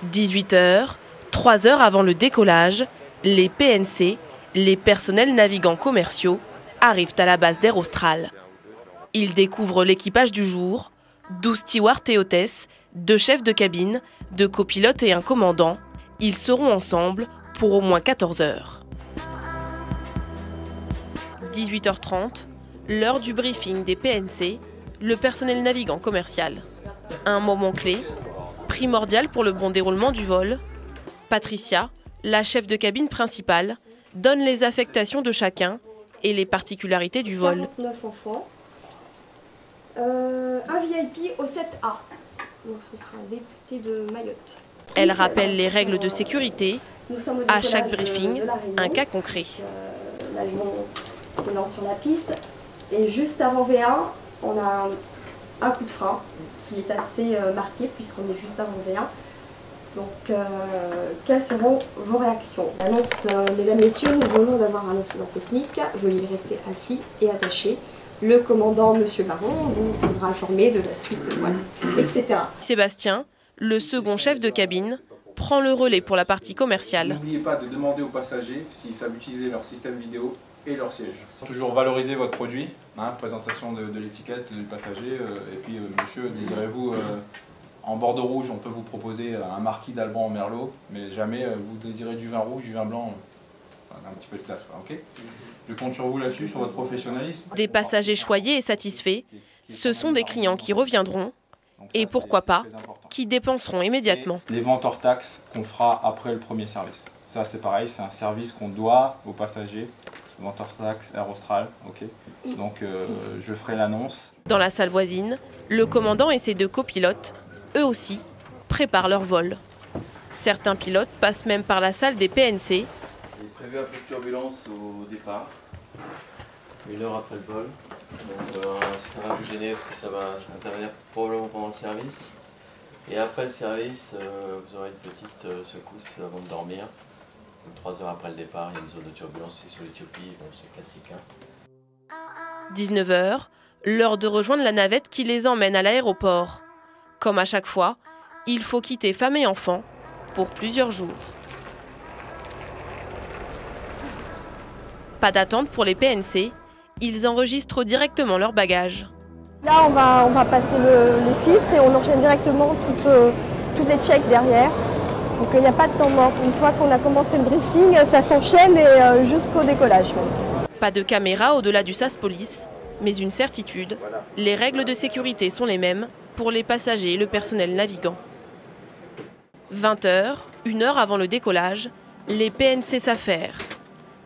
18 h, 3 heures avant le décollage, les PNC, les personnels navigants commerciaux, arrivent à la base d'Air Austral. Ils découvrent l'équipage du jour, 12 stewards et hôtesses, 2 chefs de cabine, 2 copilotes et un commandant. Ils seront ensemble pour au moins 14 heures. 18 h 30, l'heure du briefing des PNC, le personnel navigant commercial. Un moment clé, primordial pour le bon déroulement du vol. Patricia, la chef de cabine principale, donne les affectations de chacun et les particularités du vol. 49 enfants, un VIP au 7A, donc ce sera un député de Mayotte. Elle rappelle les règles de sécurité. À chaque briefing, un cas concret. L'avion s'élance sur la piste et juste avant V1, on a un coup de frein qui est assez marqué puisqu'on est juste avant V1. Donc, quelles seront vos réactions? Annonce, mesdames, messieurs, nous venons d'avoir un incident technique. Veuillez rester assis et attachés. Le commandant, monsieur Baron, vous voudra informer de la suite, voilà, etc. Sébastien, le second chef de cabine, prend le relais pour la partie commerciale. N'oubliez pas de demander aux passagers s'ils savent utiliser leur système vidéo et leur siège. Toujours valoriser votre produit, hein, présentation de l'étiquette du passager. Et puis, monsieur, désirez-vous en bordeaux rouge, on peut vous proposer un marquis d'Alban en merlot, mais jamais vous désirez du vin rouge, du vin blanc, un petit peu de classe, quoi, ok? Je compte sur vous là-dessus, sur votre professionnalisme. Des passagers choyés et satisfaits, ce sont des clients qui reviendront et pourquoi pas, qui dépenseront immédiatement. Les ventes hors taxes qu'on fera après le premier service. Ça c'est pareil, c'est un service qu'on doit aux passagers. Vente hors taxes, Air Austral, ok. Donc je ferai l'annonce. Dans la salle voisine, le commandant et ses 2 copilotes, eux aussi, préparent leur vol. Certains pilotes passent même par la salle des PNC. Il est prévu un peu de turbulence au départ, 1 heure après le vol. Donc ça va vous gêner parce que ça va intervenir probablement pendant le service. Et après le service, vous aurez une petite secousse avant de dormir. Donc 3 heures après le départ, il y a une zone de turbulence, c'est sur l'Éthiopie, bon, c'est classique. 19 h, l'heure de rejoindre la navette qui les emmène à l'aéroport. Comme à chaque fois, il faut quitter femme et enfants pour plusieurs jours. Pas d'attente pour les PNC, ils enregistrent directement leurs bagages. Là, on va passer les filtres et on enchaîne directement toutes les checks derrière. Donc il n'y a pas de temps mort. Une fois qu'on a commencé le briefing, ça s'enchaîne et jusqu'au décollage. Pas de caméra au-delà du SAS Police, mais une certitude, les règles de sécurité sont les mêmes pour les passagers et le personnel navigant. 20 h, 1 heure avant le décollage, les PNC s'affairent.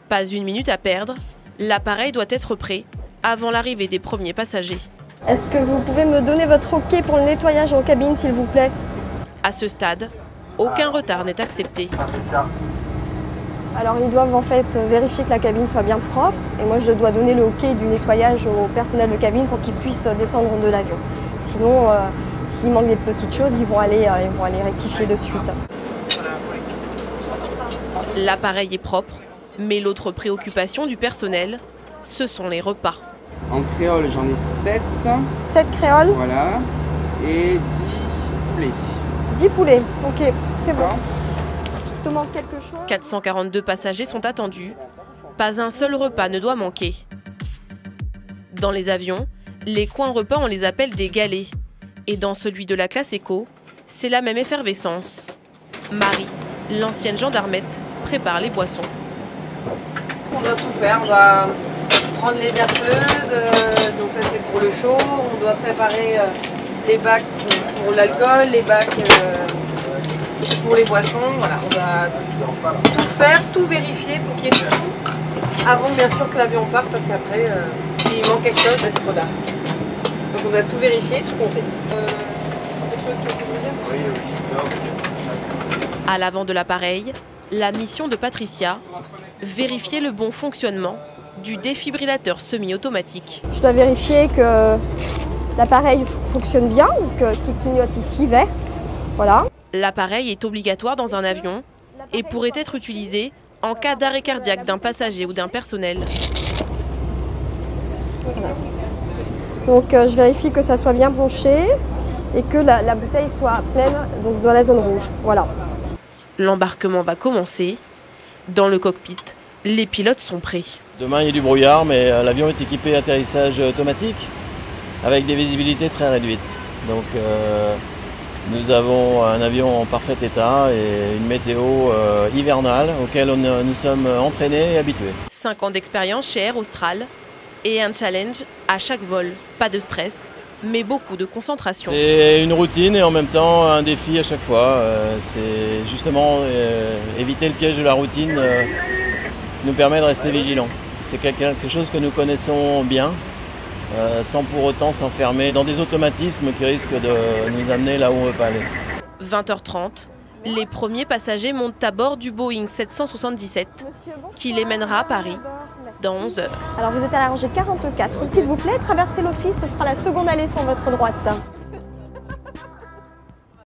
Pas une minute à perdre, l'appareil doit être prêt avant l'arrivée des premiers passagers. Est-ce que vous pouvez me donner votre OK pour le nettoyage en cabine, s'il vous plaît? À ce stade, aucun retard n'est accepté. Alors ils doivent en fait vérifier que la cabine soit bien propre et moi je dois donner le OK du nettoyage au personnel de cabine pour qu'ils puissent descendre de l'avion. Sinon, s'il manque des petites choses, ils vont aller rectifier de suite. L'appareil est propre, mais l'autre préoccupation du personnel, ce sont les repas. En créole, j'en ai 7. 7 créoles. Voilà. Et 10 poulets. 10 poulets, ok, c'est bon. Il te manque quelque chose? 442 passagers sont attendus. Pas un seul repas ne doit manquer. Dans les avions, les coins repas, on les appelle des galets. Et dans celui de la classe éco, c'est la même effervescence. Marie, l'ancienne gendarmette, prépare les boissons. On doit tout faire, on va prendre les verseuses, donc ça c'est pour le chaud, on doit préparer les bacs pour l'alcool, les bacs pour les boissons, voilà, on va tout faire, tout vérifier pour qu'il y ait tout avant bien sûr que l'avion parte parce qu'après s'il manque quelque chose, c'est trop tard. Donc on doit tout vérifier, tout compter. Oui, oui. À l'avant de l'appareil, la mission de Patricia, vérifier le bon fonctionnement du défibrillateur semi-automatique. Je dois vérifier que l'appareil fonctionne bien, qu'il clignote ici vert. Voilà. L'appareil est obligatoire dans un avion et pourrait être utilisé en cas d'arrêt cardiaque d'un passager ou d'un personnel. Voilà. Donc je vérifie que ça soit bien branché. et que la bouteille soit pleine, donc dans la zone rouge. Voilà. L'embarquement va commencer. Dans le cockpit, les pilotes sont prêts. Demain, il y a du brouillard, mais l'avion est équipé d'atterrissage automatique avec des visibilités très réduites. Donc, nous avons un avion en parfait état et une météo hivernale auquel nous sommes entraînés et habitués. 5 ans d'expérience chez Air Austral et un challenge à chaque vol. Pas de stress, mais beaucoup de concentration. C'est une routine et en même temps un défi à chaque fois. C'est justement éviter le piège de la routine nous permet de rester vigilants. C'est quelque chose que nous connaissons bien, sans pour autant s'enfermer dans des automatismes qui risquent de nous amener là où on ne veut pas aller. 20h30, les premiers passagers montent à bord du Boeing 777 qui les mènera à Paris dans 11 heures. Alors vous êtes à la rangée 44, s'il vous plaît, traversez l'office, ce sera la seconde allée sur votre droite.